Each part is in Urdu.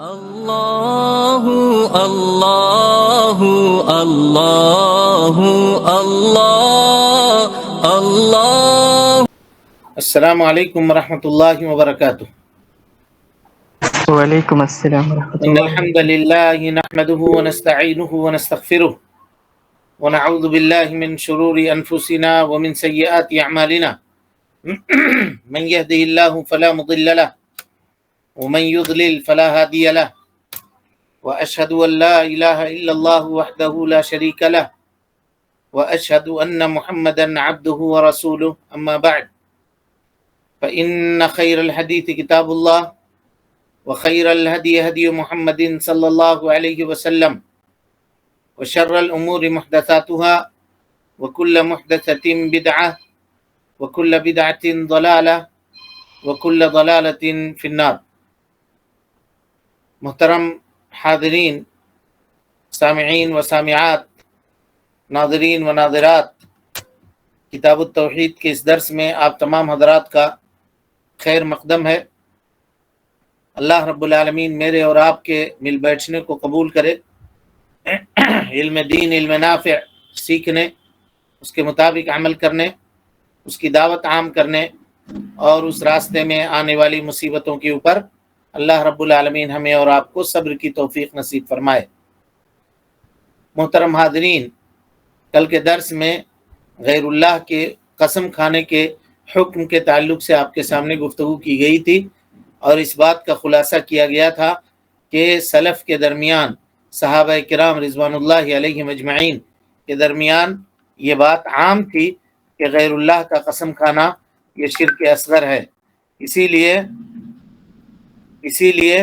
اللہ اللہ اللہ اللہ اللہ. السلام علیکم ورحمۃ اللہ وبرکاتہ. وعلیکم السلام ورحمۃ ان اللہ. الحمد لله نحمده ونستعينه ونستغفره ونعوذ بالله من شرور انفسنا ومن سيئات اعمالنا من يهده الله فلا مضل له ومن يضلل فلا هادي له واشهد ان لا اله الا الله وحده لا شريك له واشهد ان محمدا عبده ورسوله. اما بعد فان خير الحديث كتاب الله وخير الهدي هدي محمد صلى الله عليه وسلم وشر الأمور محدثاتها وكل محدثة بدعة وكل بدعة ضلالة وكل ضلالة في النار. محترم حاضرین، سامعین و سامعات، ناظرین و ناظرات، کتاب التوحید کے اس درس میں آپ تمام حضرات کا خیر مقدم ہے. اللہ رب العالمین میرے اور آپ کے مل بیٹھنے کو قبول کرے. علم دین، علم نافع سیکھنے، اس کے مطابق عمل کرنے، اس کی دعوت عام کرنے اور اس راستے میں آنے والی مصیبتوں کے اوپر اللہ رب العالمین ہمیں اور آپ کو صبر کی توفیق نصیب فرمائے. محترم حاضرین، کل کے درس میں غیر اللہ کے قسم کھانے کے حکم کے تعلق سے آپ کے سامنے گفتگو کی گئی تھی اور اس بات کا خلاصہ کیا گیا تھا کہ سلف کے درمیان، صحابہ کرام رضوان اللہ علیہم اجمعین کے درمیان یہ بات عام تھی کہ غیر اللہ کا قسم کھانا یہ شرک اصغر ہے. اسی لیے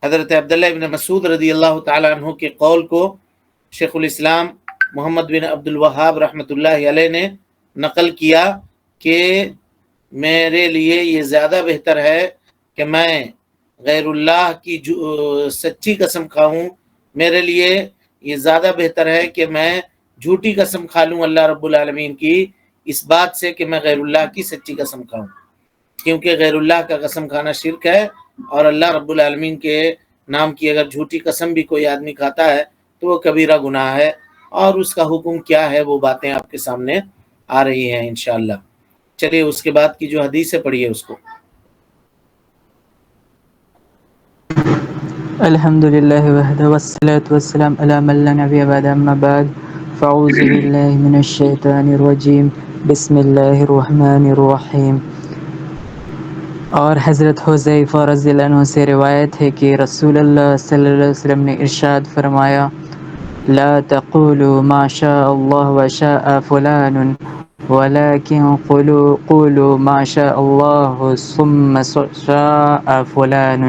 حضرت عبداللہ ابن مسعود رضی اللہ تعالی عنہ کے قول کو شیخ الاسلام محمد بن عبد الوہاب رحمۃ اللہ علیہ نے نقل کیا کہ میرے لیے یہ زیادہ بہتر ہے کہ میں غیر اللہ کی سچی قسم کھاؤں، میرے لیے یہ زیادہ بہتر ہے کہ میں جھوٹی قسم کھا لوں اللہ رب العالمین کی، اس بات سے کہ میں غیر اللہ کی سچی قسم کھاؤں، کیونکہ غیر اللہ کا قسم کھانا شرک ہے اور اللہ رب العالمین کے نام کی اگر جھوٹی قسم بھی کوئی آدمی کھاتا ہے تو وہ کبیرہ گناہ ہے. اور اس کا حکم کیا ہے وہ باتیں آپ کے سامنے آ رہی ہیں انشاءاللہ. چلیے اس کے بعد کی جو حدیث ہے پڑھیے اس کو. الحمد للہ وحدہ والصلاة والسلام علی من لا نبی بعد. اما بعد فاعوذ باللہ من الشیطان الرجیم. بسم اللہ الرحمن الرحیم. اور حضرت حذیفہ رضی اللہ عنہ سے روایت ہے کہ رسول اللہ صلی اللہ علیہ وسلم نے ارشاد فرمایا: لا تقولوا ما شاء اللہ وشاء فلان ولكن قولوا ما شاء اللہ ثم شاء فلان.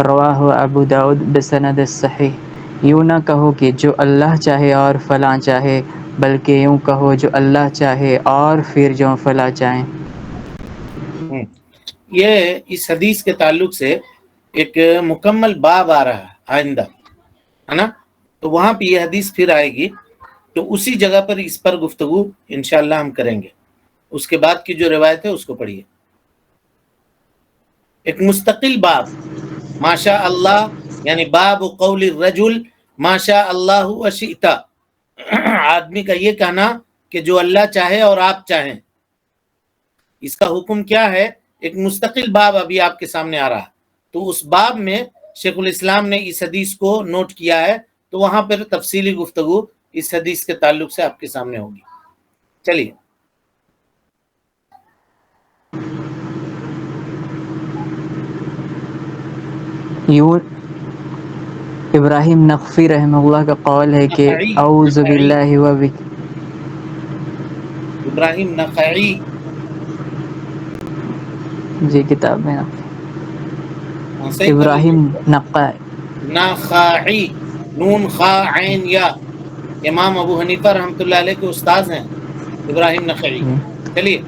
رواہ ابو داؤد بسند صحیح. یوں نہ کہو کہ جو اللہ چاہے اور فلاں چاہے، بلکہ یوں کہو جو اللہ چاہے اور پھر جو فلاں چاہیں. یہ اس حدیث کے تعلق سے ایک مکمل باب آ رہا ہے آئندہ، ہے نا؟ تو وہاں پہ یہ حدیث پھر آئے گی، تو اسی جگہ پر اس پر گفتگو انشاءاللہ ہم کریں گے. اس کے بعد کی جو روایت ہے اس کو پڑھیے. ایک مستقل باب ماشاء اللہ، یعنی باب قول الرجل ماشاء اللہ وشئت، آدمی کا یہ کہنا کہ جو اللہ چاہے اور آپ چاہیں، اس کا حکم کیا ہے؟ ایک مستقل باب ابھی آپ کے سامنے آ رہا. تو اس باب میں شیخ الاسلام نے اس حدیث کو نوٹ کیا ہے، تو وہاں پر تفصیلی گفتگو اس حدیث کے تعلق سے آپ کے سامنے ہوگی. چلیے. یوں ابراہیم نخفی رحمہ اللہ کا قول ہے کہ اعوذ باللہ ابراہیم نخعی، جی کتاب میں صحیح کر ابراہیم لیجیے. نخعی، نون خا عین یا. امام ابو حنیفہ رحمۃ اللہ علیہ کے استاذ ہیں ابراہیم نخعی. چلیے.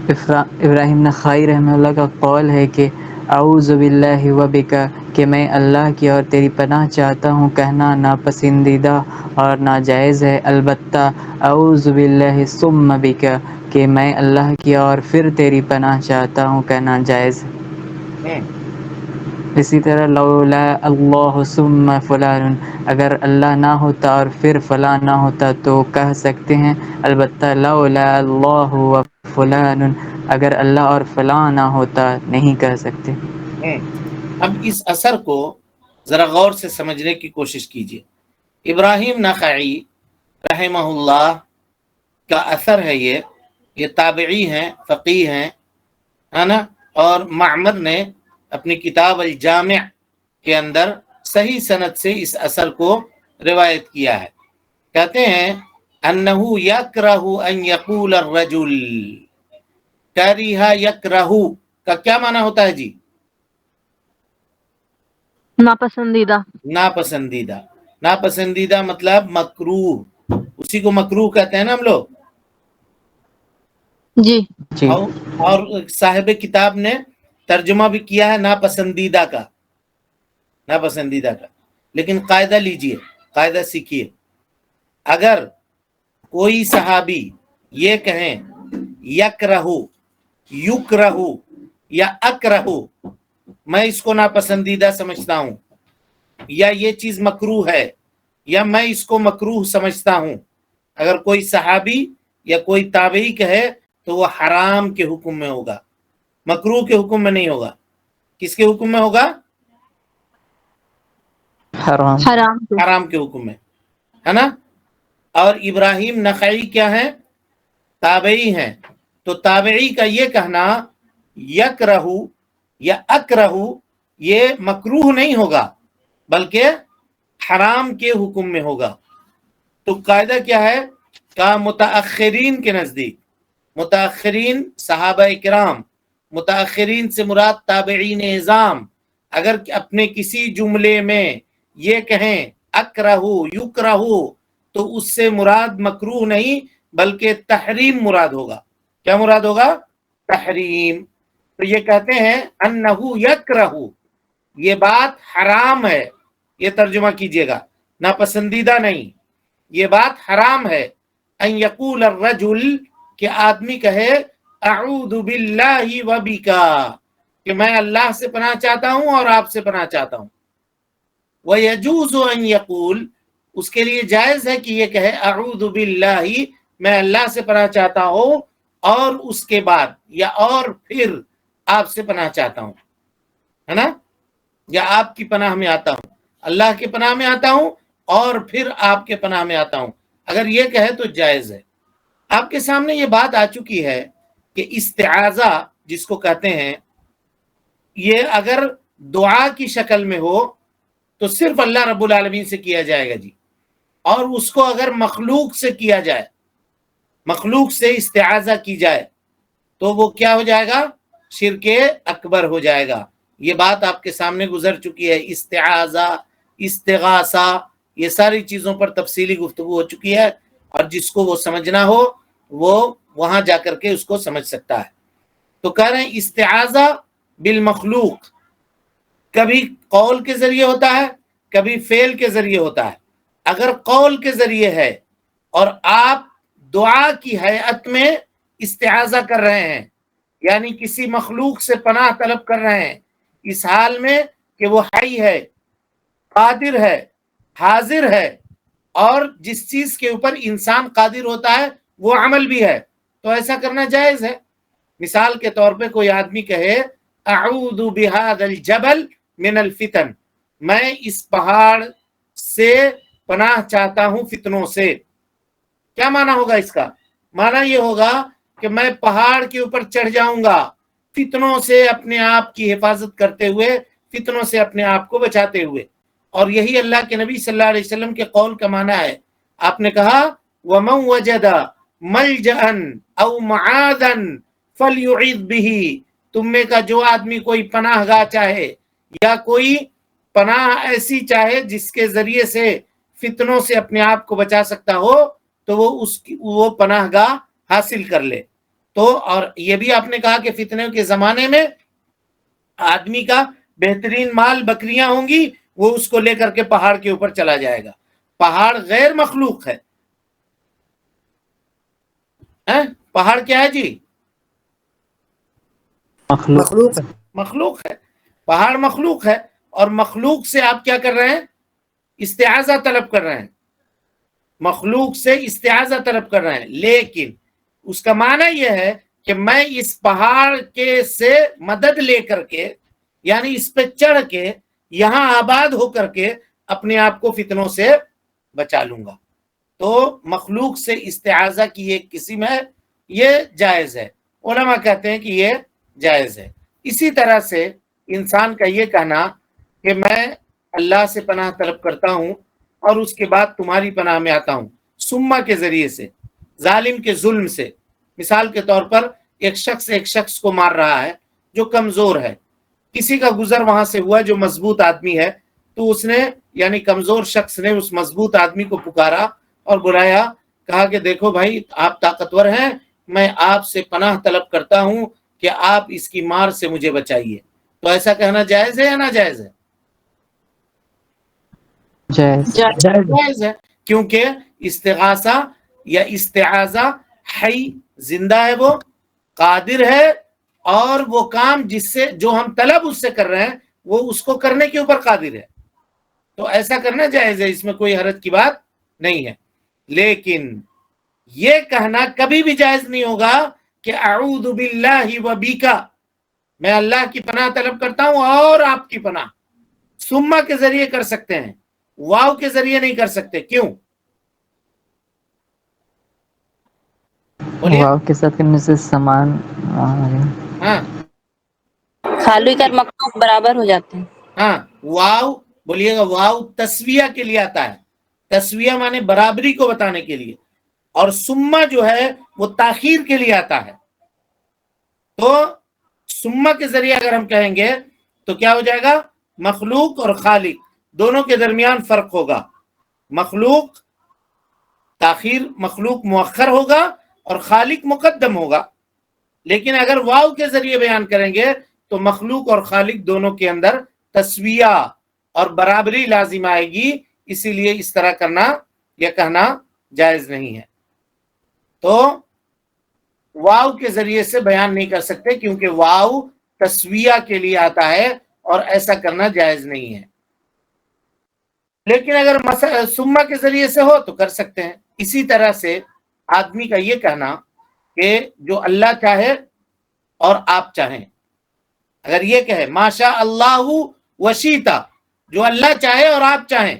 ابراہیم نخائی رحمہ اللہ کا قول ہے کہ اعوذ باللہ وبک، کہ میں اللہ کی اور تیری پناہ چاہتا ہوں کہنا ناپسندیدہ اور ناجائز ہے، البتہ اعوذ باللہ ثم بک، کہ میں اللہ کی اور پھر تیری پناہ چاہتا ہوں کہنا جائز ہے. اسی طرح لولا اللہ ثم فلان، اگر اللہ نہ ہوتا اور پھر فلاں نہ ہوتا تو کہہ سکتے ہیں، البتہ لولا اللہ و فلان، اگر اللہ اور فلاں نہ ہوتا نہیں کہہ سکتے۔ اب اس اثر کو ذرا غور سے سمجھنے کی کوشش کیجیے۔ ابراہیم نخعی رحمہ اللہ کا اثر ہے یہ تابعی ہیں، فقیہ ہیں، ہے نا، اور معمر نے اپنی کتاب الجامع کے اندر صحیح سند سے اس اثر کو روایت کیا ہے۔ کہتے ہیں انہو یکرہ ان یقول الرجل، کریہ یکرہ کا کیا معنی ہوتا ہے جی؟ ناپسندیدہ۔ ناپسندیدہ، ناپسندیدہ مطلب مکروہ، اسی کو مکروہ کہتے ہیں نا ہم لوگ۔ جی جی اور صاحب کتاب نے ترجمہ بھی کیا ہے ناپسندیدہ کا، ناپسندیدہ کا۔ لیکن قاعدہ لیجئے، قاعدہ سیکھیے، اگر کوئی صحابی یہ کہیں یکرہ، یکرہ یا اکرہ، میں اس کو ناپسندیدہ سمجھتا ہوں، یا یہ چیز مکروہ ہے، یا میں اس کو مکروہ سمجھتا ہوں، اگر کوئی صحابی یا کوئی تابعی کہے تو وہ حرام کے حکم میں ہوگا، مکروہ کے حکم میں نہیں ہوگا۔ کس کے حکم میں ہوگا؟ حرام۔ حرام کے حکم میں، ہے نا۔ اور ابراہیم نخعی کیا ہیں؟ تابعی ہیں، تو تابعی کا یہ کہنا یکرہ یا اکرہ یہ مکروہ نہیں ہوگا بلکہ حرام کے حکم میں ہوگا۔ تو قاعدہ کیا ہے؟ کہ متاخرین کے نزدیک، متاخرین صحابہ کرام، متاخرین سے مراد تابعین اعظام، اگر اپنے کسی جملے میں یہ کہیں اکرہ یکرہ تو اس سے مراد مکروہ نہیں بلکہ تحریم مراد ہوگا۔ کیا مراد ہوگا؟ تحریم۔ تو یہ کہتے ہیں انہو یکرہ، یہ بات حرام ہے، یہ ترجمہ کیجئے گا، ناپسندیدہ نہیں، یہ بات حرام ہے، ان یقول الرجل، کہ آدمی کہے اعوذ باللہ و بکا، کہ میں اللہ سے پناہ چاہتا ہوں اور آپ سے پناہ چاہتا ہوں۔ وَيَجُوزُ أَن يَقُولُ، اس کے لیے جائز ہے کہ یہ کہے اعوذ باللہ، میں اللہ سے پناہ چاہتا ہوں اور اس کے بعد یا اور پھر آپ سے پناہ چاہتا ہوں، ہے نا، یا آپ کی پناہ میں آتا ہوں، اللہ کے پناہ میں آتا ہوں اور پھر آپ کے پناہ میں آتا ہوں، اگر یہ کہے تو جائز ہے۔ آپ کے سامنے یہ بات آ چکی ہے کہ استعاذہ جس کو کہتے ہیں، یہ اگر دعا کی شکل میں ہو تو صرف اللہ رب العالمین سے کیا جائے گا جی، اور اس کو اگر مخلوق سے کیا جائے، مخلوق سے استعاذہ کی جائے تو وہ کیا ہو جائے گا؟ شرک اکبر ہو جائے گا۔ یہ بات آپ کے سامنے گزر چکی ہے، استعاذہ، استغاثہ، یہ ساری چیزوں پر تفصیلی گفتگو ہو چکی ہے، اور جس کو وہ سمجھنا ہو وہ وہاں جا کر کے اس کو سمجھ سکتا ہے۔ تو کہہ رہے ہیں استعاذہ بالمخلوق کبھی قول کے ذریعے ہوتا ہے، کبھی فعل کے ذریعے ہوتا ہے۔ اگر قول کے ذریعے ہے اور آپ دعا کی ہیئت میں استعاذہ کر رہے ہیں، یعنی کسی مخلوق سے پناہ طلب کر رہے ہیں اس حال میں کہ وہ حی ہے، قادر ہے، حاضر ہے، اور جس چیز کے اوپر انسان قادر ہوتا ہے وہ عمل بھی ہے، تو ایسا کرنا جائز ہے۔ مثال کے طور پہ کوئی آدمی کہے اعوذ بہذا الجبل من الفتن، میں اس پہاڑ سے پناہ چاہتا ہوں فتنوں سے۔ کیا معنی ہوگا اس کا؟ معنی یہ ہوگا کہ میں پہاڑ کے اوپر چڑھ جاؤں گا فتنوں سے، اپنے آپ کی حفاظت کرتے ہوئے، فتنوں سے اپنے آپ کو بچاتے ہوئے۔ اور یہی اللہ کے نبی صلی اللہ علیہ وسلم کے قول کا معنی ہے۔ آپ نے کہا وَمَنْ وَجَدَ مَلْجَأً أَوْ مَعَاذًا فَلْيُعِذْ بِهِ، تم میں کا جو آدمی کوئی پناہ گاہ چاہے یا کوئی پناہ ایسی چاہے جس کے ذریعے سے فتنوں سے اپنے آپ کو بچا سکتا ہو تو وہ پناہ گاہ حاصل کر لے۔ تو اور یہ بھی آپ نے کہا کہ فتنے کے زمانے میں آدمی کا بہترین مال بکریاں ہوں گی، وہ اس کو لے کر کے پہاڑ کے اوپر چلا جائے گا۔ پہاڑ غیر مخلوق ہے، پہاڑ کیا ہے جی؟ مخلوق مخلوق ہے، پہاڑ مخلوق ہے۔ اور مخلوق سے آپ کیا کر رہے ہیں؟ استعاذہ طلب کر رہے ہیں، مخلوق سے استعاذہ طلب کر رہے ہیں، لیکن اس کا معنی یہ ہے کہ میں اس پہاڑ کے سے مدد لے کر کے، یعنی اس پہ چڑھ کے یہاں آباد ہو کر کے اپنے آپ کو فتنوں سے بچا لوں گا۔ تو مخلوق سے استعاذہ کی ایک قسم ہے، یہ جائز ہے، علماء کہتے ہیں کہ یہ جائز ہے۔ اسی طرح سے انسان کا یہ کہنا کہ میں اللہ سے پناہ طلب کرتا ہوں اور اس کے بعد تمہاری پناہ میں آتا ہوں سما کے ذریعے سے، ظالم کے ظلم سے۔ مثال کے طور پر ایک شخص کو مار رہا ہے جو کمزور ہے، کسی کا گزر وہاں سے ہوا جو مضبوط آدمی ہے، تو اس نے یعنی کمزور شخص نے اس مضبوط آدمی کو پکارا اور بلایا، کہا کہ دیکھو بھائی آپ طاقتور ہیں، میں آپ سے پناہ طلب کرتا ہوں کہ آپ اس کی مار سے مجھے بچائیے۔ تو ایسا کہنا جائز ہے یا ناجائز ہے؟ جائز ہے، کیونکہ استغاثہ یا استعاذہ حی، زندہ ہے، وہ قادر ہے، اور وہ کام جس سے جو ہم طلب اس سے کر رہے ہیں وہ اس کو کرنے کے اوپر قادر ہے، تو ایسا کرنا جائز ہے، اس میں کوئی حرج کی بات نہیں ہے۔ لیکن یہ کہنا کبھی بھی جائز نہیں ہوگا کہ اعوذ باللہ و بیکا، میں اللہ کی پناہ طلب کرتا ہوں اور آپ کی پناہ، سما کے ذریعے کر سکتے ہیں، واو کے ذریعے نہیں کر سکتے، کیوں؟ بولیے۔ واو کے ساتھ کرنے سے سامان ہاں خالق اور مخلوق برابر ہو جاتے ہیں۔ ہاں، واو بولیے گا، واو تسویہ کے لیے آتا ہے، تسویہ مانے برابری کو بتانے کے لیے، اور سما جو ہے وہ تاخیر کے لیے آتا ہے۔ تو سما کے ذریعے اگر ہم کہیں گے تو کیا ہو جائے گا؟ مخلوق اور خالق دونوں کے درمیان فرق ہوگا، مخلوق تاخیر، مخلوق مؤخر ہوگا اور خالق مقدم ہوگا۔ لیکن اگر واو کے ذریعے بیان کریں گے تو مخلوق اور خالق دونوں کے اندر تسویہ اور برابری لازم آئے گی، اسی لیے اس طرح کرنا یا کہنا جائز نہیں ہے۔ تو واو کے ذریعے سے بیان نہیں کر سکتے کیونکہ واو تسویہ کے لیے آتا ہے اور ایسا کرنا جائز نہیں ہے۔ لیکن اگر سما کے ذریعے سے ہو تو کر سکتے ہیں۔ اسی طرح سے آدمی کا یہ کہنا کہ جو اللہ چاہے اور آپ چاہیں، اگر یہ کہے ماشاء اللہ وشیتا، جو اللہ چاہے اور آپ چاہیں،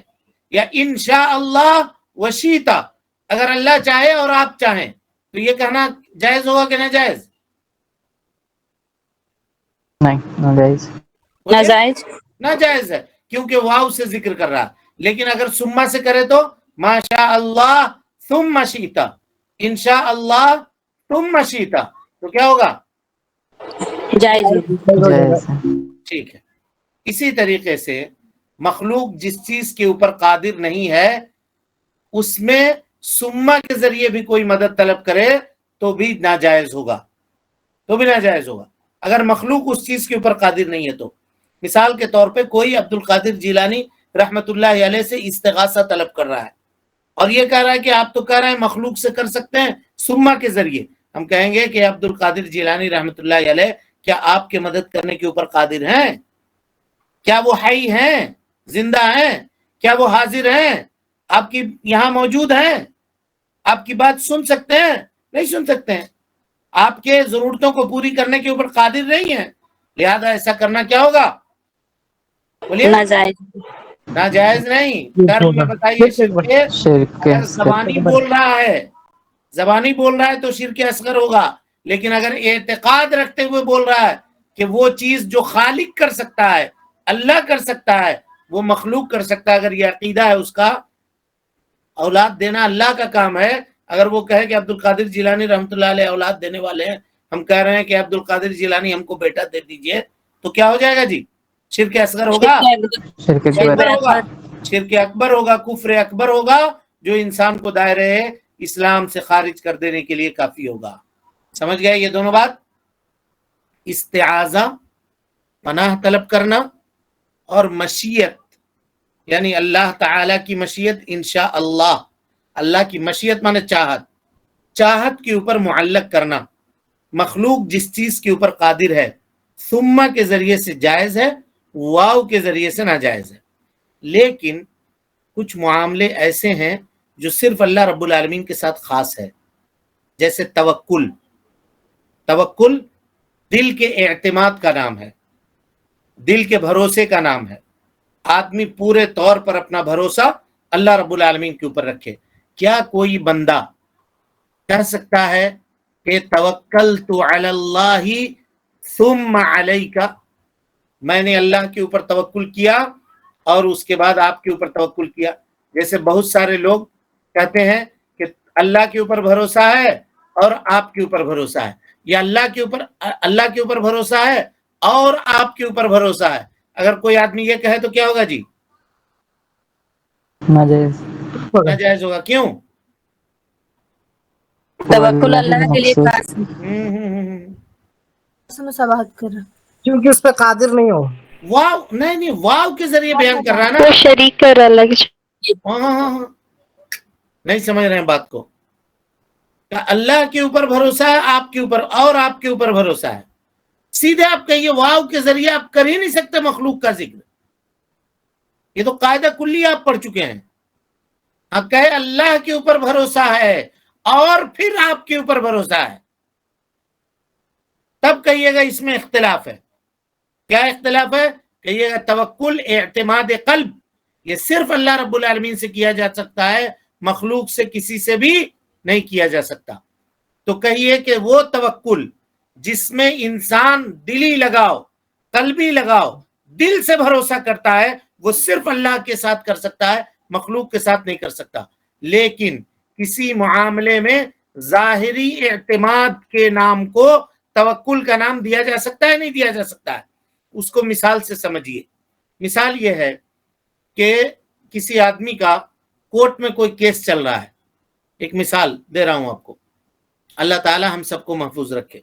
یا انشاء اللہ وشیتا، اگر اللہ چاہے اور آپ چاہیں، تو یہ کہنا جائز ہوگا کہ ناجائز؟ نہیں، ناجائز۔ ناجائز۔ ناجائز ہے، کیونکہ واو سے ذکر کر رہا۔ لیکن اگر سما سے کرے تو ماشاء اللہ ثم شیتا، انشاء اللہ ثم شیتا، تو کیا ہوگا؟ جائز جائز ہے۔ ٹھیک ہے۔ اسی طریقے سے مخلوق جس چیز کے اوپر قادر نہیں ہے اس میں سما کے ذریعے بھی کوئی مدد طلب کرے تو بھی ناجائز ہوگا، اگر مخلوق اس چیز کے اوپر قادر نہیں ہے تو۔ مثال کے طور پہ کوئی عبد القادر جیلانی رحمت اللہ علیہ سے استغاثہ طلب کر رہا ہے اور یہ کہہ رہا ہے کہ آپ تو کہہ رہے ہیں مخلوق سے کر سکتے ہیں سما کے ذریعے، ہم کہیں گے کہ عبد القادر جیلانی رحمت اللہ علیہ کیا آپ کے مدد کرنے کے اوپر قادر ہیں؟ کیا وہ حی ہیں، زندہ ہیں؟ کیا وہ حاضر ہیں، آپ کی یہاں موجود ہیں، آپ کی بات سن سکتے ہیں؟ نہیں سن سکتے ہیں، آپ کے ضرورتوں کو پوری کرنے کے اوپر قادر نہیں ہیں، لہذا ایسا کرنا کیا ہوگا؟ بولیے۔ ناجائز۔ ناجائز نہیں، ٹرم میں بتائیے شرک اگر زبانی بول رہا ہے تو شرک اصغر ہوگا، لیکن اگر اعتقاد رکھتے ہوئے بول رہا ہے کہ وہ چیز جو خالق کر سکتا ہے، اللہ کر سکتا ہے، وہ مخلوق کر سکتا ہے، اگر یہ عقیدہ ہے اس کا، اولاد دینا اللہ کا کام ہے، اگر وہ کہے کہ عبد القادر جیلانی رحمۃ اللہ علیہ اولاد دینے والے ہیں، ہم کہہ رہے ہیں کہ عبد القادر جیلانی ہم کو بیٹا دے دیجئے، تو کیا ہو جائے گا جی؟ شرک اصغر ہوگا، شرک اکبر ہوگا، کفر اکبر ہوگا، جو انسان کو دائرے اسلام سے خارج کر دینے کے لیے کافی ہوگا۔ سمجھ گئے یہ دونوں بات؟ استعاذہ پناہ طلب کرنا اور مشیت یعنی اللہ تعالی کی مشیت، انشاء اللہ، اللہ کی مشیت مانے چاہت کے اوپر معلق کرنا، مخلوق جس چیز کے اوپر قادر ہے، ثم کے ذریعے سے جائز ہے، واو کے ذریعے سے ناجائز ہے. لیکن کچھ معاملے ایسے ہیں جو صرف اللہ رب العالمین کے ساتھ خاص ہے، جیسے توکل. توکل دل کے اعتماد کا نام ہے، دل کے بھروسے کا نام ہے. آدمی پورے طور پر اپنا بھروسہ اللہ رب العالمین کے اوپر رکھے. کیا کوئی بندہ کہہ سکتا ہے کہ توکلت علی اللہ ثم علیک، میں نے اللہ کے اوپر توکل کیا اور اس کے بعد آپ کے اوپر توکل کیا؟ جیسے بہت سارے لوگ کہتے ہیں کہ اللہ کے اوپر بھروسہ ہے اور آپ کے اوپر بھروسہ ہے، یا اللہ کے اوپر بھروسہ ہے اور آپ کے اوپر بھروسہ ہے. اگر کوئی آدمی یہ کہے تو کیا ہوگا جی؟ ناجائز. ناجائز ہوگا. کیوں؟ توکل اللہ کے لیے خاص ہے. کیونکہ اس پہ قادر نہیں ہو. واو نہیں واو کے ذریعے بیان کر رہا ہے نا. وہ شریک کر اللہ کے. ہاں نہیں سمجھ رہے ہیں بات کو. اللہ کے اوپر بھروسہ ہے، آپ کے اوپر اور آپ کے اوپر بھروسہ ہے. سیدھے آپ کہیے واو کے ذریعے آپ کر ہی نہیں سکتے مخلوق کا ذکر. یہ تو قاعدہ کلی آپ پڑھ چکے ہیں. آپ کہے اللہ کے اوپر بھروسہ ہے اور پھر آپ کے اوپر بھروسہ ہے، تب کہیے گا اس میں اختلاف ہے. کیا اختلاف ہے؟ کہیے گا توکل اعتماد قلب یہ صرف اللہ رب العالمین سے کیا جا سکتا ہے، مخلوق سے کسی سے بھی نہیں کیا جا سکتا. تو کہیے کہ وہ توکل جس میں انسان دلی لگاؤ، قلبی لگاؤ، دل سے بھروسہ کرتا ہے، وہ صرف اللہ کے ساتھ کر سکتا ہے، مخلوق کے ساتھ نہیں کر سکتا. لیکن کسی معاملے میں ظاہری اعتماد کے نام کو توکل کا نام دیا جا سکتا ہے، نہیں دیا جا سکتا ہے. اس کو مثال سے سمجھیے. مثال یہ ہے کہ کسی آدمی کا کورٹ میں کوئی کیس چل رہا ہے. ایک مثال دے رہا ہوں آپ کو، اللہ تعالی ہم سب کو محفوظ رکھے.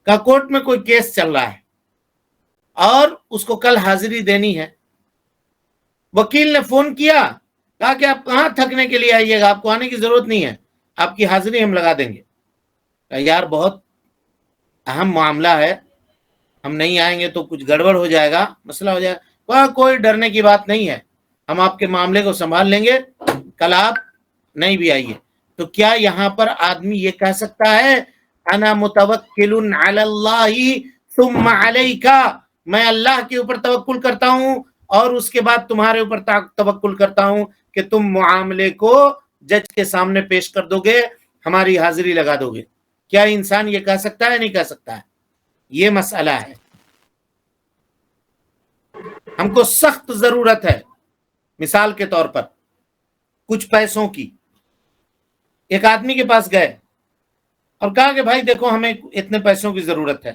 کا کورٹ میں کوئی کیس چل رہا ہے اور اس کو کل حاضری دینی ہے. وکیل نے فون کیا، کہا کہ آپ کہاں تھکنے کے لیے آئیے گا، آپ کو آنے کی ضرورت نہیں ہے، آپ کی حاضری ہم لگا دیں گے. کہا یار بہت اہم معاملہ ہے، ہم نہیں آئیں گے تو کچھ گڑبڑ ہو جائے گا، مسئلہ ہو جائے گا. کوئی ڈرنے کی بات نہیں ہے، ہم آپ کے معاملے کو سنبھال لیں گے، کل آپ نہیں بھی آئیے. تو کیا یہاں پر آدمی یہ کہہ سکتا ہے انا متوکل علی اللہ ثم علیک، میں اللہ کے اوپر توکل کرتا ہوں اور اس کے بعد تمہارے اوپر توکل کرتا ہوں کہ تم معاملے کو جج کے سامنے پیش کر دو گے، ہماری حاضری لگا دو گے؟ کیا انسان یہ کہہ سکتا ہے؟ نہیں کہہ سکتا ہے. یہ مسئلہ ہے. ہم کو سخت ضرورت ہے، مثال کے طور پر کچھ پیسوں کی. ایک آدمی کے پاس گئے اور کہا کہ بھائی دیکھو ہمیں اتنے پیسوں کی ضرورت ہے.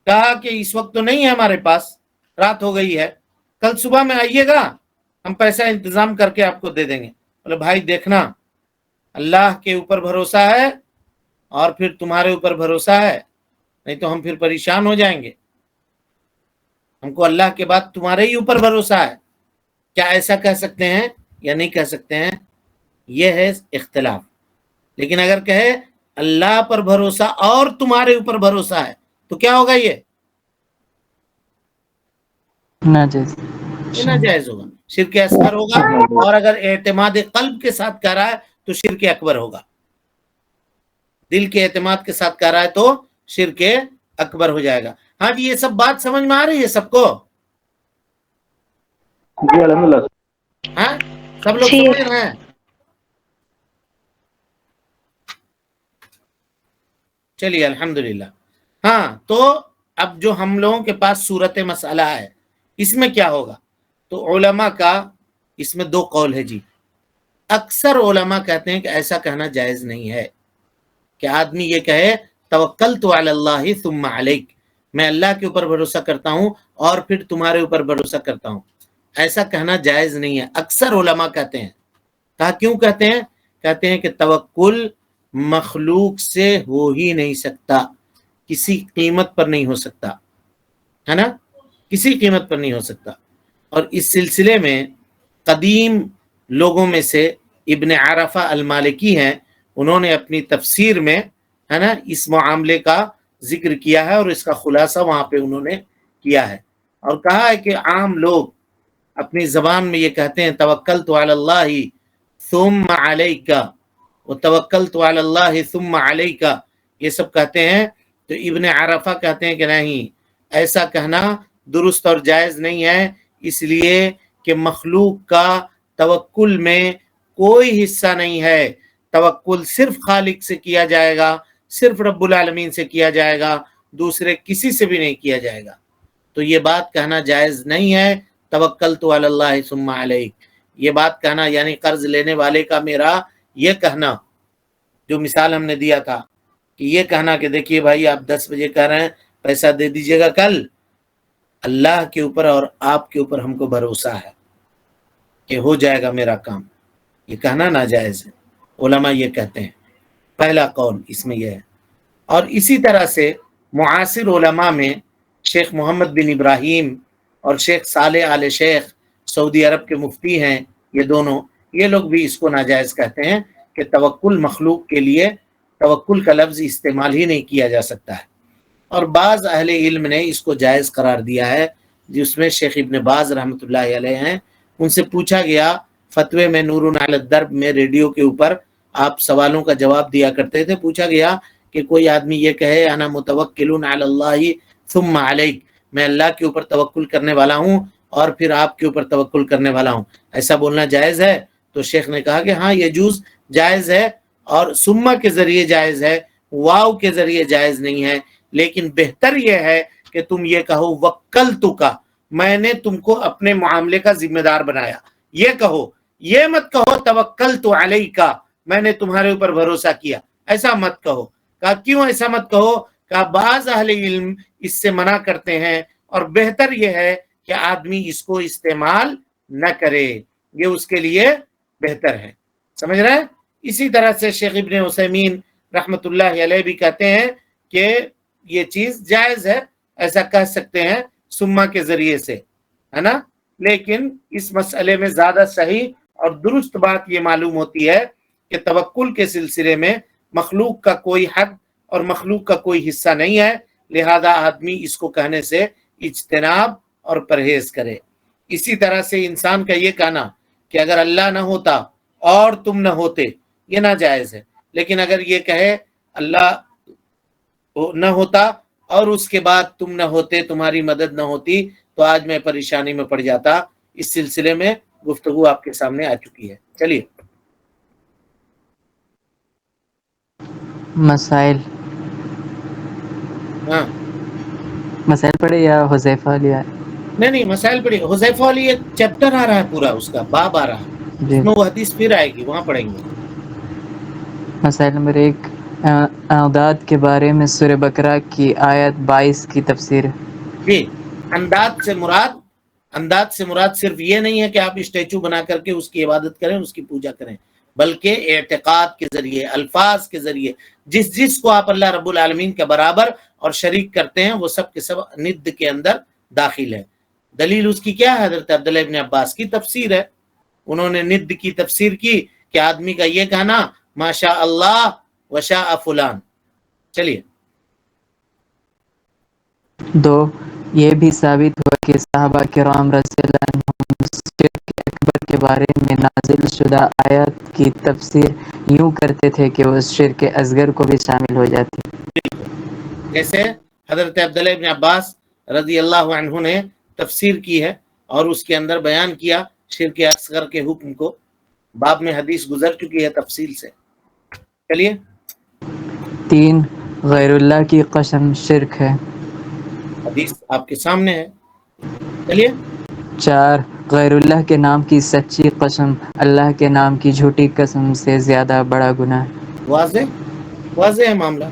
کہا کہ اس وقت تو نہیں ہے ہمارے پاس، رات ہو گئی ہے، کل صبح میں آئیے گا، ہم پیسہ انتظام کر کے آپ کو دے دیں گے. بولے بھائی دیکھنا، اللہ کے اوپر بھروسہ ہے اور پھر تمہارے اوپر بھروسہ ہے، نہیں تو ہم پھر پریشان ہو جائیں گے. ہم کو اللہ کے بعد تمہارے ہی اوپر بھروسہ ہے. کیا ایسا کہہ سکتے ہیں یا نہیں کہہ سکتے ہیں؟ یہ ہے اختلاف. لیکن اگر کہے اللہ پر بھروسہ اور تمہارے اوپر بھروسہ ہے تو کیا ہوگا؟ یہ ناجائز. ناجائز ہوگا، شرک اصغر ہوگا. اور اگر اعتماد قلب کے ساتھ کہہ رہا ہے تو شرک اکبر ہوگا. دل کے اعتماد کے ساتھ کہہ رہا ہے تو شرک اکبر ہو جائے گا. ہاں جی، یہ سب بات سمجھ میں آ رہی ہے سب کو؟ جی الحمدللہ. ہاں سب لوگ سمجھ رہے ہیں؟ چلیے الحمدللہ. ہاں تو اب جو ہم لوگوں کے پاس صورت مسئلہ ہے اس میں کیا ہوگا؟ تو علماء کا اس میں دو قول ہے جی. اکثر علماء کہتے ہیں کہ ایسا کہنا جائز نہیں ہے کہ آدمی یہ کہے توکلت علی اللہ ثم علیک، میں اللہ کے اوپر بھروسہ کرتا ہوں اور پھر تمہارے اوپر بھروسہ کرتا ہوں. ایسا کہنا جائز نہیں ہے، اکثر علماء کہتے ہیں. کہا کیوں کہتے ہیں؟ کہتے ہیں کہ توکل مخلوق سے ہو ہی نہیں سکتا، کسی قیمت پر نہیں ہو سکتا، ہے نا، کسی قیمت پر نہیں ہو سکتا. اور اس سلسلے میں قدیم لوگوں میں سے ابن عرفہ المالکی ہیں، انہوں نے اپنی تفسیر میں ہے نا اس معاملے کا ذکر کیا ہے اور اس کا خلاصہ وہاں پہ انہوں نے کیا ہے. اور کہا ہے کہ عام لوگ اپنی زبان میں یہ کہتے ہیں توکلت علی اللہ ثم علیک، و توکلت علی اللہ ثم علیک، یہ سب کہتے ہیں. تو ابن عرفہ کہتے ہیں کہ نہیں، ایسا کہنا درست اور جائز نہیں ہے، اس لیے کہ مخلوق کا توکل میں کوئی حصہ نہیں ہے. توکل صرف خالق سے کیا جائے گا، صرف رب العالمین سے کیا جائے گا، دوسرے کسی سے بھی نہیں کیا جائے گا. تو یہ بات کہنا جائز نہیں ہے توکلت علی اللہ ثم علیک. یہ بات کہنا یعنی قرض لینے والے کا میرا یہ کہنا، جو مثال ہم نے دیا تھا کہ یہ کہنا کہ دیکھیے بھائی آپ 10 بجے کہہ رہے ہیں پیسہ دے دیجئے گا کل، اللہ کے اوپر اور آپ کے اوپر ہم کو بھروسہ ہے کہ ہو جائے گا میرا کام، یہ کہنا ناجائز ہے. علماء یہ کہتے ہیں. پہلا قول اس میں یہ ہے. اور اسی طرح سے معاصر علماء میں شیخ محمد بن ابراہیم اور شیخ صالح آل شیخ سعودی عرب کے مفتی ہیں، یہ دونوں، یہ لوگ بھی اس کو ناجائز کہتے ہیں کہ توکل مخلوق کے لیے توکل کا لفظ استعمال ہی نہیں کیا جا سکتا ہے. اور بعض اہل علم نے اس کو جائز قرار دیا ہے، جس میں شیخ ابن باز رحمۃ اللہ علیہ ہیں. ان سے پوچھا گیا فتوے میں نور علی الدرب میں ریڈیو کے اوپر آپ سوالوں کا جواب دیا کرتے تھے، پوچھا گیا کہ کوئی آدمی یہ کہے انا متوکل علی اللہ ثم علیک، میں اللہ کے اوپر توکل کرنے والا ہوں اور پھر آپ کے اوپر توکل کرنے والا ہوں، ایسا بولنا جائز ہے؟ تو شیخ نے کہا کہ ہاں یجوز، جائز ہے، اور سما کے ذریعے جائز ہے، واو کے ذریعے جائز نہیں ہے. لیکن بہتر یہ ہے کہ تم یہ کہو وکلتک، میں نے تم کو اپنے معاملے کا ذمہ دار بنایا، یہ کہو. یہ مت کہو توکلت علیک، میں نے تمہارے اوپر بھروسہ کیا، ایسا مت کہو. کہا کیوں ایسا مت کہو؟ کہا بعض اہل علم اس سے منع کرتے ہیں اور بہتر یہ ہے کہ آدمی اس کو استعمال نہ کرے، یہ اس کے لیے بہتر ہے. سمجھ رہے ہیں؟ اسی طرح سے شیخ ابن عثیمین رحمۃ اللہ علیہ بھی کہتے ہیں کہ یہ چیز جائز ہے، ایسا کہہ سکتے ہیں سما کے ذریعے سے، ہے نا. لیکن اس مسئلے میں زیادہ صحیح اور درست بات یہ معلوم ہوتی ہے کہ توکل کے سلسلے میں مخلوق کا کوئی حق اور مخلوق کا کوئی حصہ نہیں ہے، لہذا آدمی اس کو کہنے سے اجتناب اور پرہیز کرے. اسی طرح سے انسان کا یہ کہنا کہ اگر اللہ نہ ہوتا اور تم نہ ہوتے، یہ ناجائز ہے. لیکن اگر یہ کہے اللہ نہ ہوتا اور اس کے بعد تم نہ ہوتے، تمہاری مدد نہ ہوتی، تو آج میں پریشانی میں پڑ جاتا. اس سلسلے میں گفتگو آپ کے سامنے آ چکی ہے. چلیے مسائل ہاں مسائل پڑھے یا حذیفہ لیا؟ نہیں مسائل پڑھی. حذیفہ والی ایک چیپٹر آ رہا ہے پورا، اس کا باب آ رہا ہے، جی. اس میں وہ حدیث پھر آئے گی، وہاں پڑھیں گے. مسائل نمبر 1، اعداد کے بارے میں سورہ بقرہ کی آیت 22 کی تفسیر. جی، انداز سے مراد صرف یہ نہیں ہے کہ آپ اسٹیچو بنا کر کے اس کی عبادت کریں، اس کی پوجا کریں، بلکہ اعتقاد کے ذریعے، الفاظ کے ذریعے جس کو آپ اللہ رب العالمین کے برابر اور شریک کرتے ہیں وہ سب کے سب ند کے اندر داخل ہے. دلیل اس کی کیا ہے؟ حضرت عبداللہ ابن عباس کی تفسیر ہے. انہوں نے ند کی تفسیر کی کہ آدمی کا یہ کہنا ما شاء اللہ و شاء فلان. چلیے 2، یہ بھی ثابت ہوا کہ صحابہ کرام رضی اللہ عنہم شرک اکبر کے بارے میں نازل شدہ آیات کی تفسیر یوں کرتے تھے کہ وہ شرک اصغر کو بھی شامل ہو جاتی. جیسے حضرت عبداللہ ابن عباس رضی اللہ عنہ نے تفسیر کی ہے اور اس کے اندر بیان کیا شرک اصغر کے حکم کو. باب میں حدیث گزر چکی ہے تفصیل سے. چلیے 3، غیر اللہ کی قسم شرک ہے. حدیث آپ کے سامنے ہے. چلیے 4، غیر اللہ کے نام کی سچی قسم اللہ کے نام کی جھوٹی قسم سے زیادہ بڑا گناہ ہے. واضح ہے معاملہ،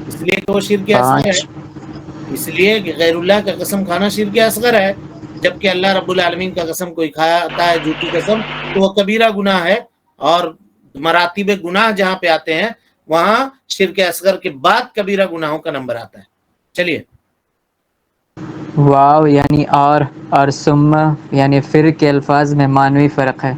اس لیے کہ وہ شرک اصغر ہے. 5، اس لیے کہ غیر اللہ کا قسم کھانا شرک اصغر ہے، جبکہ اللہ رب العالمین کا قسم کوئی کھاتا ہے جھوٹی قسم تو وہ کبیرہ گناہ ہے. اور مراتب گناہ جہاں پہ آتے ہیں وہاں شرک اصغر کے بعد کبیرہ گناہوں کا نمبر آتا ہے. چلیے واو یعنی اور ثم یعنی پھر کے الفاظ میں معنوی فرق ہے.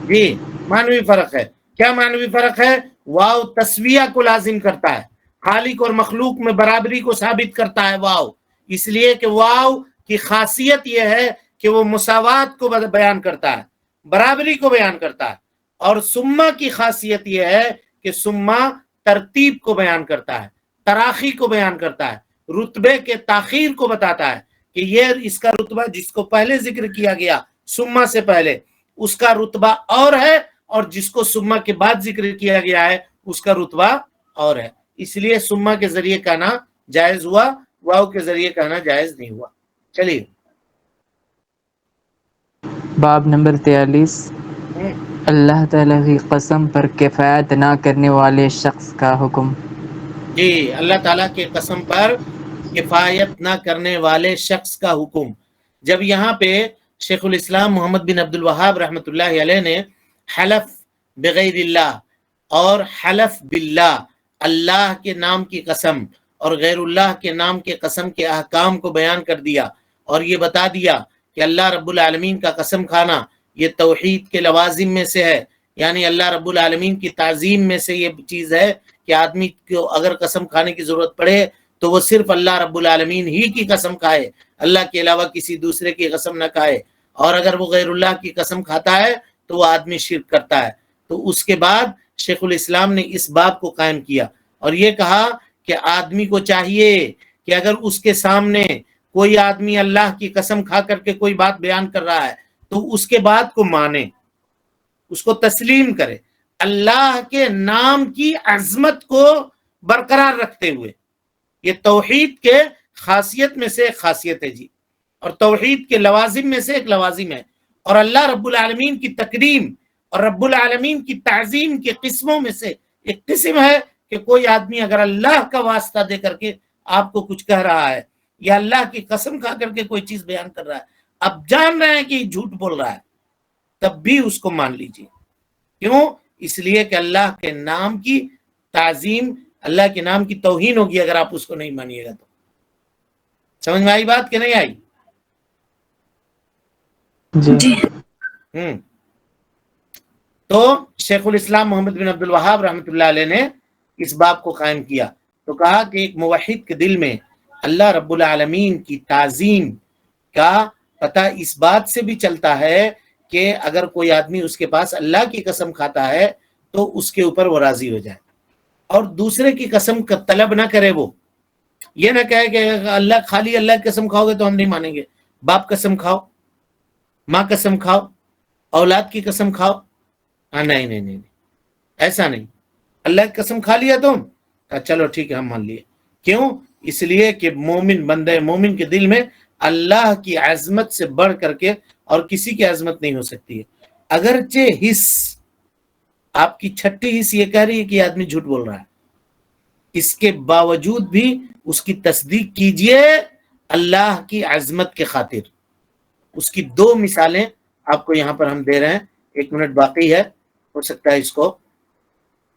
جی معنوی فرق ہے. کیا معنوی فرق ہے؟ واو تسویہ کو لازم کرتا ہے، خالق اور مخلوق میں برابری کو ثابت کرتا ہے واو، اس لیے کہ واو کی خاصیت یہ ہے کہ وہ مساوات کو بیان کرتا ہے، برابری کو بیان کرتا ہے، اور سما کی خاصیت یہ ہے کہ سما ترتیب کو بیان کرتا ہے، تراخی کو بیان کرتا ہے، رتبے کے تاخیر کو بتاتا ہے کہ یہ اس کا رتبہ جس کو پہلے ذکر کیا گیا سما سے پہلے اس کا رتبہ اور ہے، اور جس کو سما کے بعد ذکر کیا گیا ہے اس کا رتبہ اور ہے. اس لیے سما کے ذریعے کہنا جائز ہوا، واو کے ذریعے کہنا جائز نہیں ہوا. چلیے باب نمبر 43. اللہ تعالیٰ کی قسم پر کفایت نہ کرنے والے شخص کا حکم. جی، اللہ تعالیٰ کے قسم پر کفایت نہ کرنے والے شخص کا حکم. جب یہاں پہ شیخ الاسلام محمد بن عبد الوہاب رحمۃ اللہ علیہ نے حلف بغیر اللہ اور حلف باللہ، اللہ کے نام کی قسم اور غیر اللہ کے نام کے قسم کے احکام کو بیان کر دیا، اور یہ بتا دیا کہ اللہ رب العالمین کا قسم کھانا یہ توحید کے لوازم میں سے ہے، یعنی اللہ رب العالمین کی تعظیم میں سے یہ چیز ہے کہ آدمی کو اگر قسم کھانے کی ضرورت پڑے تو وہ صرف اللہ رب العالمین ہی کی قسم کھائے، اللہ کے علاوہ کسی دوسرے کی قسم نہ کھائے. اور اگر وہ غیر اللہ کی قسم کھاتا ہے تو وہ آدمی شرک کرتا ہے. تو اس کے بعد شیخ الاسلام نے اس باب کو قائم کیا اور یہ کہا کہ آدمی کو چاہیے کہ اگر اس کے سامنے کوئی آدمی اللہ کی قسم کھا کر کے کوئی بات بیان کر رہا ہے تو اس کے بعد کو مانے، اس کو تسلیم کرے، اللہ کے نام کی عظمت کو برقرار رکھتے ہوئے. یہ توحید کے خاصیت میں سے ایک خاصیت ہے جی، اور توحید کے لوازم میں سے ایک لوازم ہے، اور اللہ رب العالمین کی تکریم اور رب العالمین کی تعظیم کی قسموں میں سے ایک قسم ہے کہ کوئی آدمی اگر اللہ کا واسطہ دے کر کے آپ کو کچھ کہہ رہا ہے یا اللہ کی قسم کھا کر کے کوئی چیز بیان کر رہا ہے، اب جان رہے ہیں کہ یہ جھوٹ بول رہا ہے، تب بھی اس کو مان لیجیے. کیوں؟ اس لیے کہ اللہ کے نام کی تعظیم، اللہ کے نام کی توہین ہوگی اگر آپ اس کو نہیں مانیے گا. تو سمجھ میں آئی بات کہ نہیں آئی؟ جی. تو شیخ الاسلام محمد بن عبد الوہاب رحمۃ اللہ علیہ نے اس باب کو قائم کیا تو کہا کہ ایک موحد کے دل میں اللہ رب العالمین کی تعظیم کا پتہ اس بات سے بھی چلتا ہے کہ اگر کوئی آدمی اس کے پاس اللہ کی قسم کھاتا ہے تو اس کے اوپر وہ راضی ہو جائے، اور دوسرے کی قسم کا طلب نہ کرے. وہ یہ نہ کہے کہ اللہ خالی اللہ کی قسم کھاؤ گے تو ہم نہیں مانیں گے، باپ قسم کھاؤ، ماں قسم کھاؤ، اولاد کی قسم کھاؤ. نہیں نہیں نہیں، ایسا نہیں. اللہ کی قسم کھا لیا تم، چلو ٹھیک ہے ہم مان لیے. کیوں؟ اس لیے کہ مومن بندہ مومن کے دل میں اللہ کی عظمت سے بڑھ کر کے اور کسی کی عظمت نہیں ہو سکتی ہے. اگرچہ حص آپ کی چھٹی حص یہ کہہ رہی ہے کہ یہ آدمی جھوٹ بول رہا ہے، اس کے باوجود بھی اس کی تصدیق کیجئے اللہ کی عظمت کے خاطر. اس کی دو مثالیں آپ کو یہاں پر ہم دے رہے ہیں، 1 منٹ باقی ہے، ہو سکتا ہے اس کو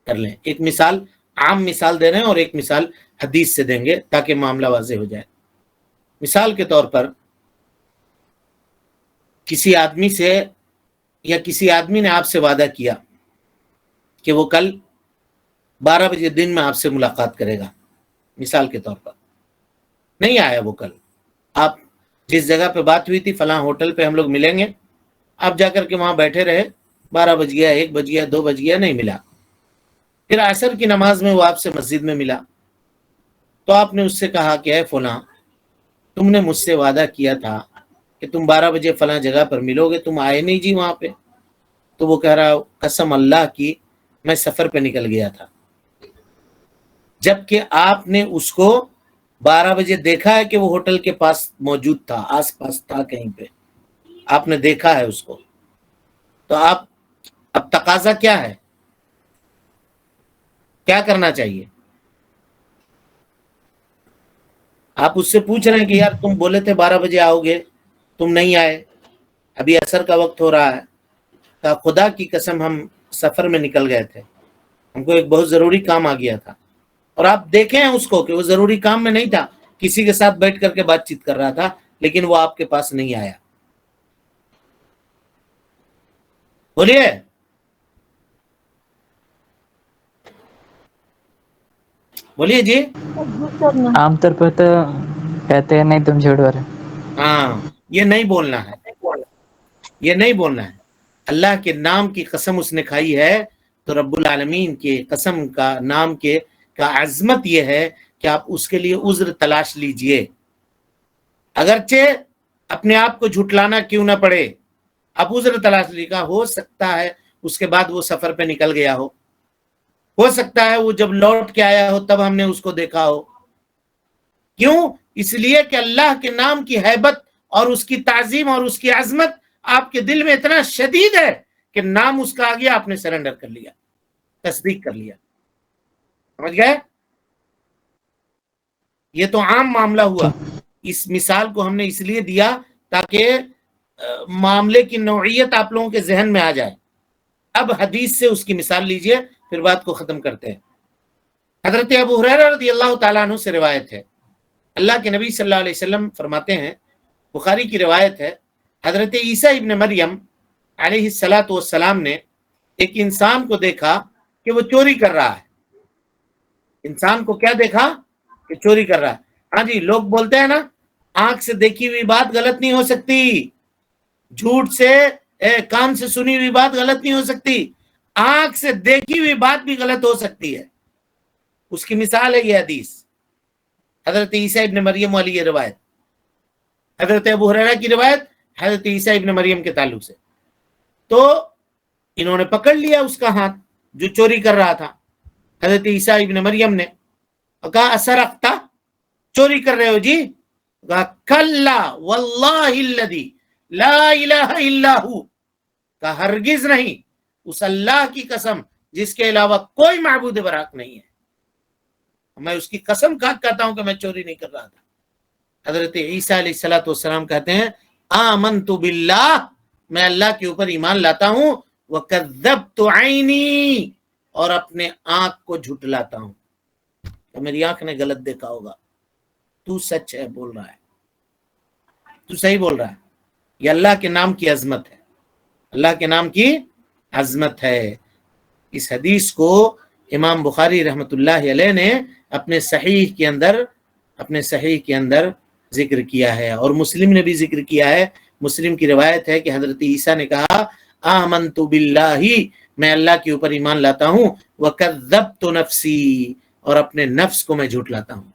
کر لیں. ایک مثال عام مثال دے رہے ہیں اور ایک مثال حدیث سے دیں گے تاکہ معاملہ واضح ہو جائے. مثال کے طور پر کسی آدمی سے یا کسی آدمی نے آپ سے وعدہ کیا کہ وہ کل 12 بجے دن میں آپ سے ملاقات کرے گا، مثال کے طور پر نہیں آیا وہ کل. آپ جس جگہ پہ بات ہوئی تھی فلاں ہوٹل پہ ہم لوگ ملیں گے، آپ جا کر کے وہاں بیٹھے رہے، 12 بج گیا، 1 بج گیا، 2 بج گیا، نہیں ملا. پھر عصر کی نماز میں وہ آپ سے مسجد میں ملا تو آپ نے اس سے کہا کہ اے فلاں، تم نے مجھ سے وعدہ کیا تھا کہ تم 12 بجے فلاں جگہ پر ملو گے، تم آئے نہیں جی وہاں پہ. تو وہ کہہ رہا قسم اللہ کی میں سفر پہ نکل گیا تھا. جبکہ آپ نے اس کو 12 بجے دیکھا ہے کہ وہ ہوٹل کے پاس موجود تھا، آس پاس تھا کہیں پہ، آپ نے دیکھا ہے اس کو. تو آپ اب تقاضا کیا ہے؟ کیا کرنا چاہیے؟ آپ اس سے پوچھ رہے ہیں کہ یار تم بولے تھے 12 بجے آؤ گے، تم نہیں آئے، ابھی عصر کا وقت ہو رہا ہے. کہ خدا کی قسم ہم سفر میں نکل گئے تھے، ہم کو ایک بہت ضروری کام آ گیا تھا. اور آپ دیکھیں اس کو کہ وہ ضروری کام میں نہیں تھا، کسی کے ساتھ بیٹھ کر کے بات چیت کر رہا تھا، لیکن وہ آپ کے پاس نہیں آیا. بولیے بولیے جی. عام طور پر تو کہتے ہیں نہیں تم جھوٹ بول رہے. ہاں یہ نہیں بولنا ہے، یہ نہیں بولنا ہے. اللہ کے نام کی قسم اس نے کھائی ہے تو رب العالمین کے قسم کا نام کا عظمت یہ ہے کہ آپ اس کے لیے عذر تلاش لیجئے، اگرچہ اپنے آپ کو جھٹلانا کیوں نہ پڑے. آپ عذر تلاش لیجیے. ہو سکتا ہے اس کے بعد وہ سفر پہ نکل گیا ہو سکتا ہے وہ جب لوٹ کے آیا ہو تب ہم نے اس کو دیکھا ہو. کیوں؟ اس لیے کہ اللہ کے نام کی ہیبت اور اس کی تعظیم اور اس کی عظمت آپ کے دل میں اتنا شدید ہے کہ نام اس کا آ گیا، آپ نے سرنڈر کر لیا، تصدیق کر لیا. سمجھ گئے؟ یہ تو عام معاملہ ہوا. اس مثال کو ہم نے اس لیے دیا تاکہ معاملے کی نوعیت آپ لوگوں کے ذہن میں آ جائے. اب حدیث سے اس کی مثال لیجئے، پھر بات کو ختم کرتے ہیں. حضرت ابو ہریرہ رضی اللہ تعالیٰ عنہ سے روایت ہے، اللہ کے نبی صلی اللہ علیہ وسلم فرماتے ہیں، بخاری کی روایت ہے، حضرت عیسیٰ ابن مریم علیہ الصلاۃ والسلام نے ایک انسان کو دیکھا کہ وہ چوری کر رہا ہے. انسان کو کیا دیکھا؟ کہ چوری کر رہا ہے. ہاں جی، لوگ بولتے ہیں نا آنکھ سے دیکھی ہوئی بات غلط نہیں ہو سکتی، جھوٹ سے کان سے سنی ہوئی بات غلط نہیں ہو سکتی، آنکھ سے دیکھی ہوئی بات بھی غلط ہو سکتی ہے. اس کی مثال ہے یہ حدیث، حضرت عیسیٰ ابن مریم والی یہ روایت، حضرت ابو ہریرہ کی روایت حضرت عیسیٰ ابن مریم کے تعلق سے. تو انہوں نے پکڑ لیا اس کا ہاتھ جو چوری کر رہا تھا. حضرت عیسیٰ ابن مریم نے کہا اسرقتا، چوری کر رہے ہو جی؟ کہا کلا واللہ الذی لا الہ الا ہو، کہا ہرگز نہیں، اس اللہ کی قسم جس کے علاوہ کوئی معبود برحق نہیں ہے، میں اس کی قسم کہتا ہوں کہ میں چوری نہیں کر رہا تھا. حضرت عیسیٰ علیہ الصلوۃ والسلام کہتے ہیں آمنت باللہ، میں اللہ کے اوپر ایمان لاتا ہوں، وکذبت عینی، اور اپنے آنکھ کو جھٹلاتا ہوں کہ میری آنکھ نے غلط دیکھا ہوگا، تو سچ ہے بول رہا ہے، تو صحیح بول رہا ہے. یہ اللہ کے نام کی عظمت ہے، اللہ کے نام کی عظمت ہے. اس حدیث کو امام بخاری رحمۃ اللہ علیہ نے اپنے صحیح کے اندر ذکر کیا ہے، اور مسلم نے بھی ذکر کیا ہے. مسلم کی روایت ہے کہ حضرت عیسیٰ نے کہا آمنت باللہ، میں اللہ کے اوپر ایمان لاتا ہوں، وکذبت نفسی، اور اپنے نفس کو میں جھٹلاتا ہوں،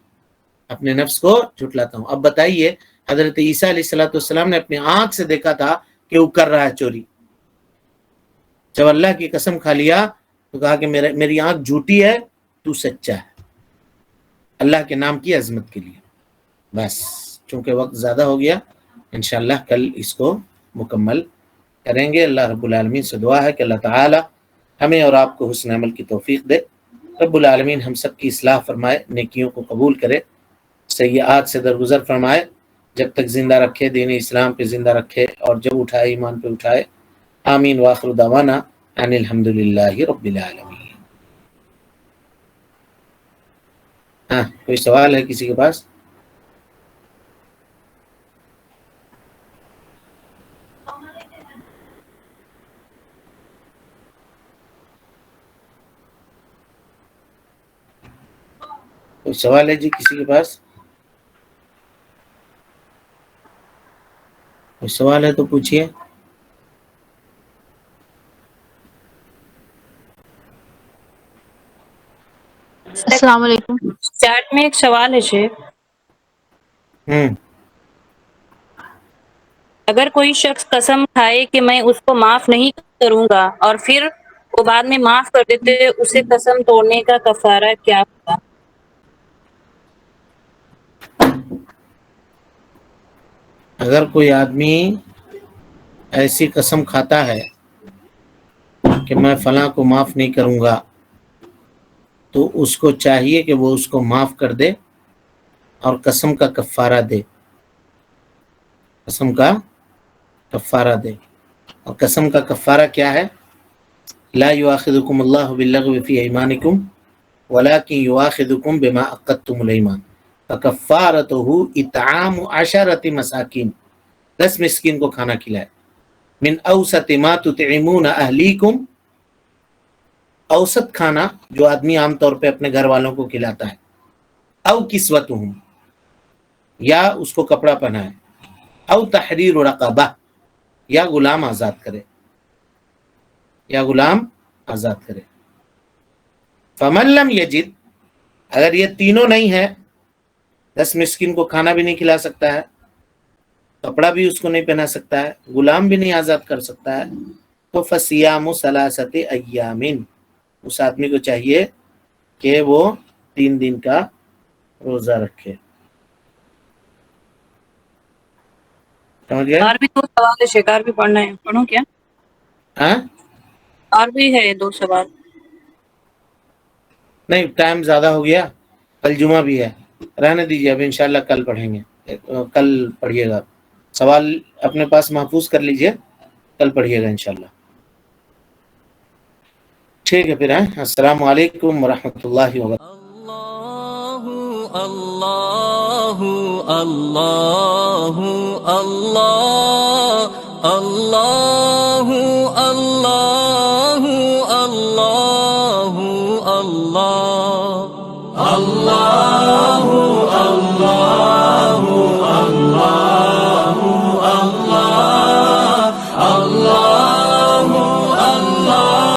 اپنے نفس کو جھٹلاتا ہوں. اب بتائیے حضرت عیسیٰ علیہ الصلوۃ والسلام نے اپنی آنکھ سے دیکھا تھا کہ وہ کر رہا ہے چوری، جب اللہ کی قسم کھا لیا تو کہا کہ میری آنکھ جھوٹی ہے، تو سچا ہے، اللہ کے نام کی عظمت کے لیے. بس چونکہ وقت زیادہ ہو گیا، انشاءاللہ کل اس کو مکمل کریں گے. اللہ رب العالمین سے دعا ہے کہ اللہ تعالی ہمیں اور آپ کو حسن عمل کی توفیق دے. رب العالمین ہم سب کی اصلاح فرمائے، نیکیوں کو قبول کرے، سیئات سے درگزر فرمائے، جب تک زندہ رکھے دین اسلام پہ زندہ رکھے، اور جب اٹھائے ایمان پہ اٹھائے. آمین وآخر دعوانا ان الحمدللہ رب العالمین. ہاں کوئی سوال ہے کسی کے پاس؟ کوئی سوال ہے جی کسی کے پاس؟ کوئی سوال ہے تو پوچھئے. السلام علیکم. چیٹ میں ایک سوال ہے شیخ، اگر کوئی شخص قسم کھائے کہ میں اس کو معاف نہیں کروں گا اور پھر وہ بعد میں معاف کر دیتے، اسے قسم توڑنے کا کفارہ کیا ہوگا؟ اگر کوئی آدمی ایسی قسم کھاتا ہے کہ میں فلاں کو معاف نہیں کروں گا، تو اس کو چاہیے کہ وہ اس کو معاف کر دے اور قسم کا کفارہ دے، قسم کا کفارہ دے. اور قسم کا کفارہ کیا ہے؟ لا یؤاخذکم اللہ باللغو فی ایمانکم ولکن یؤاخذکم بما عقدتم الایمان فکفارتہ اطعام 10 مساکین، 10 مسکین کو کھانا کھلائے. من اوسط ما تطعمون اہلیکم، اوسط کھانا جو آدمی عام طور پہ اپنے گھر والوں کو کھلاتا ہے. او کسوتہم، یا اس کو کپڑا پہنائے. او تحریر رقبہ، یا غلام آزاد کرے، یا غلام آزاد کرے۔ فمن لم یجد، اگر یہ تینوں نہیں ہے، 10 مسکین کو کھانا بھی نہیں کھلا سکتا ہے، کپڑا بھی اس کو نہیں پہنا سکتا ہے، غلام بھی نہیں آزاد کر سکتا ہے، تو فصیام ثلاثۃ ایام، اس آدمی کو چاہیے کہ وہ 3 دن کا روزہ رکھے۔ سمجھ گئے؟ اور بھی 2 سوال ہے شیخ، اور بھی پڑھنا ہے، پڑھوں کیا؟ ہاں اور بھی ہے 2 سوال۔ نہیں، ٹائم زیادہ ہو گیا، کل جمعہ بھی ہے، رہنے دیجیے، اب انشاءاللہ کل پڑھیں گے، کل پڑھیے گا، سوال اپنے پاس محفوظ کر لیجئے، کل پڑھیے گا انشاءاللہ۔ ٹھیک ہے پھر، السلام علیکم ورحمۃ اللہ وبرکاتہ۔ اللہ اللہ اللہ اللہ اللہ اللہ اللہ اللہ